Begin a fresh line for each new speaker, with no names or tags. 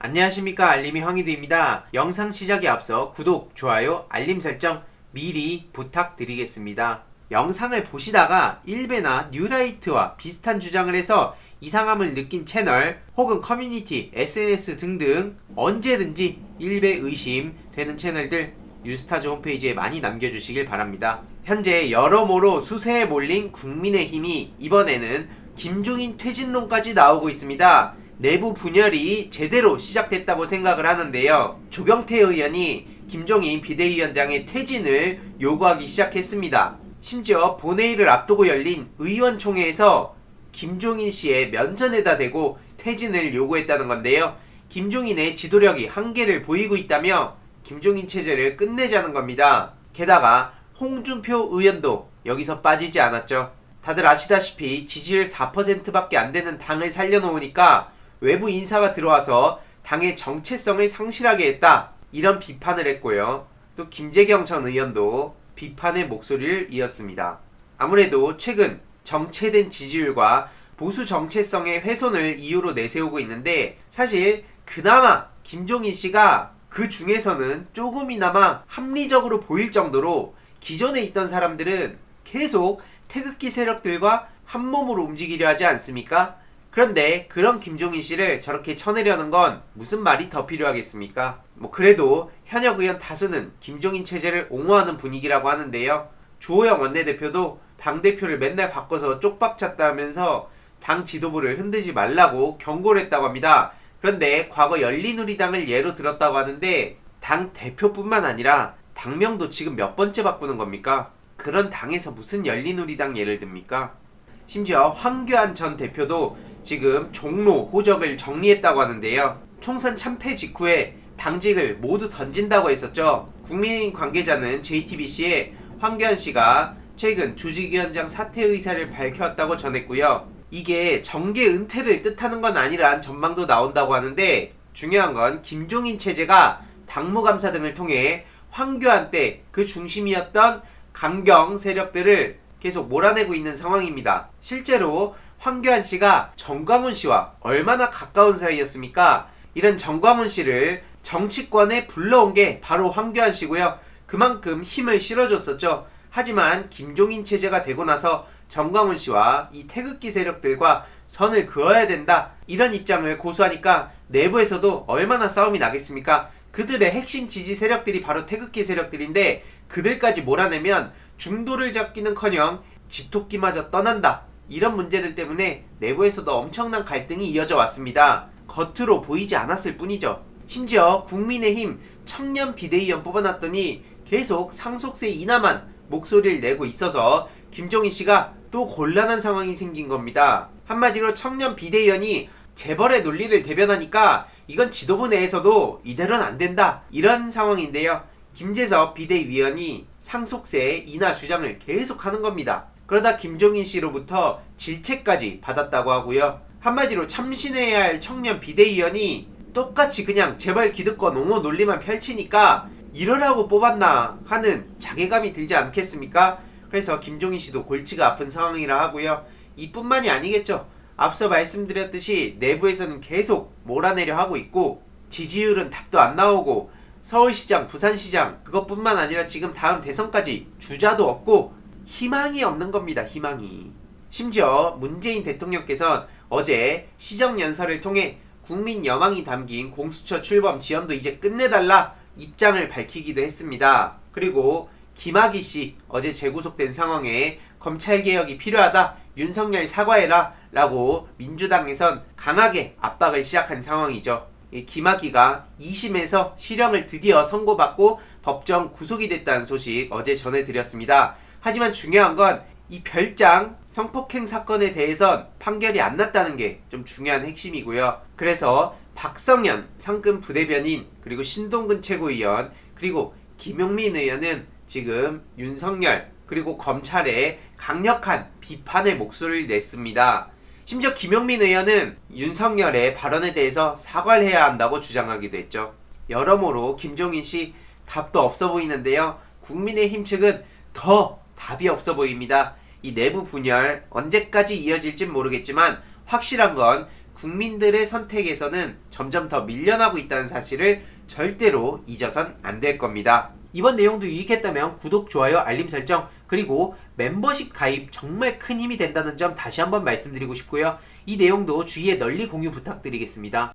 안녕하십니까, 알림이 황희두입니다. 영상 시작에 앞서 구독, 좋아요, 알림 설정 미리 부탁드리겠습니다. 영상을 보시다가 일베나 뉴라이트와 비슷한 주장을 해서 이상함을 느낀 채널 혹은 커뮤니티, SNS 등등 언제든지 일베 의심되는 채널들 뉴스타즈 홈페이지에 많이 남겨주시길 바랍니다. 현재 여러모로 수세에 몰린 국민의힘이 이번에는 김종인 퇴진론까지 나오고 있습니다. 내부 분열이 제대로 시작됐다고 생각을 하는데요. 조경태 의원이 김종인 비대위원장의 퇴진을 요구하기 시작했습니다. 심지어 본회의를 앞두고 열린 의원총회에서 김종인 씨의 면전에다 대고 퇴진을 요구했다는 건데요. 김종인의 지도력이 한계를 보이고 있다며 김종인 체제를 끝내자는 겁니다. 게다가 홍준표 의원도 여기서 빠지지 않았죠. 다들 아시다시피 지지율 4%밖에 안 되는 당을 살려놓으니까 외부 인사가 들어와서 당의 정체성을 상실하게 했다, 이런 비판을 했고요. 또 김재경 전 의원도 비판의 목소리를 이었습니다. 아무래도 최근 정체된 지지율과 보수 정체성의 훼손을 이유로 내세우고 있는데, 사실 그나마 김종인 씨가 그 중에서는 조금이나마 합리적으로 보일 정도로 기존에 있던 사람들은 계속 태극기 세력들과 한몸으로 움직이려 하지 않습니까? 그런데 그런 김종인 씨를 저렇게 쳐내려는 건 무슨 말이 더 필요하겠습니까? 그래도 현역 의원 다수는 김종인 체제를 옹호하는 분위기라고 하는데요. 주호영 원내대표도 당대표를 맨날 바꿔서 쪽박 찼다면서 당 지도부를 흔들지 말라고 경고를 했다고 합니다. 그런데 과거 열린우리당을 예로 들었다고 하는데, 당 대표뿐만 아니라 당명도 지금 몇 번째 바꾸는 겁니까? 그런 당에서 무슨 열린우리당 예를 듭니까? 심지어 황교안 전 대표도 지금 종로 호적을 정리했다고 하는데요. 총선 참패 직후에 당직을 모두 던진다고 했었죠. 국민의힘 관계자는 JTBC에 황교안 씨가 최근 조직위원장 사퇴 의사를 밝혔다고 전했고요. 이게 정계 은퇴를 뜻하는 건 아니란 전망도 나온다고 하는데, 중요한 건 김종인 체제가 당무감사 등을 통해 황교안 때 그 중심이었던 강경 세력들을 계속 몰아내고 있는 상황입니다. 실제로 황교안 씨가 정광훈 씨와 얼마나 가까운 사이였습니까? 이런 정광훈 씨를 정치권에 불러온 게 바로 황교안 씨고요. 그만큼 힘을 실어줬었죠. 하지만 김종인 체제가 되고 나서 정광훈 씨와 이 태극기 세력들과 선을 그어야 된다, 이런 입장을 고수하니까 내부에서도 얼마나 싸움이 나겠습니까? 그들의 핵심 지지 세력들이 바로 태극기 세력들인데, 그들까지 몰아내면 중도를 잡기는커녕 집토끼마저 떠난다, 이런 문제들 때문에 내부에서도 엄청난 갈등이 이어져 왔습니다. 겉으로 보이지 않았을 뿐이죠. 심지어 국민의힘 청년 비대위원 뽑아놨더니 계속 상속세 인하만 목소리를 내고 있어서 김종인 씨가 또 곤란한 상황이 생긴 겁니다. 한마디로 청년 비대위원이 재벌의 논리를 대변하니까 이건 지도부 내에서도 이대로는 안 된다, 이런 상황인데요. 김재섭 비대위원이 상속세 인하 주장을 계속하는 겁니다. 그러다 김종인 씨로부터 질책까지 받았다고 하고요. 한마디로 참신해야 할 청년 비대위원이 똑같이 그냥 재벌 기득권 옹호 논리만 펼치니까 이러라고 뽑았나 하는 자괴감이 들지 않겠습니까? 그래서 김종인 씨도 골치가 아픈 상황이라 하고요. 이뿐만이 아니겠죠. 앞서 말씀드렸듯이 내부에서는 계속 몰아내려 하고 있고, 지지율은 답도 안 나오고, 서울시장, 부산시장 그것뿐만 아니라 지금 다음 대선까지 주자도 없고 희망이 없는 겁니다. 희망이. 심지어 문재인 대통령께서는 어제 시정연설을 통해 국민 여망이 담긴 공수처 출범 지연도 이제 끝내달라 입장을 밝히기도 했습니다. 그리고 김학의 씨 어제 재구속된 상황에 검찰개혁이 필요하다, 윤석열 사과해라 라고 민주당에선 강하게 압박을 시작한 상황이죠. 김학의가 2심에서 실형을 드디어 선고받고 법정 구속이 됐다는 소식 어제 전해드렸습니다. 하지만 중요한 건 이 별장 성폭행 사건에 대해선 판결이 안 났다는 게 좀 중요한 핵심이고요. 그래서 박성현 상근 부대변인, 그리고 신동근 최고위원, 그리고 김용민 의원은 지금 윤석열 그리고 검찰에 강력한 비판의 목소리를 냈습니다. 심지어 김용민 의원은 윤석열의 발언에 대해서 사과를 해야 한다고 주장하기도 했죠. 여러모로 김종인 씨 답도 없어 보이는데요. 국민의힘 측은 더 답이 없어 보입니다. 이 내부 분열 언제까지 이어질진 모르겠지만 확실한 건 국민들의 선택에서는 점점 더 밀려나고 있다는 사실을 절대로 잊어선 안 될 겁니다. 이번 내용도 유익했다면 구독, 좋아요, 알림 설정, 그리고 멤버십 가입 정말 큰 힘이 된다는 점 다시 한번 말씀드리고 싶고요. 이 내용도 주위에 널리 공유 부탁드리겠습니다.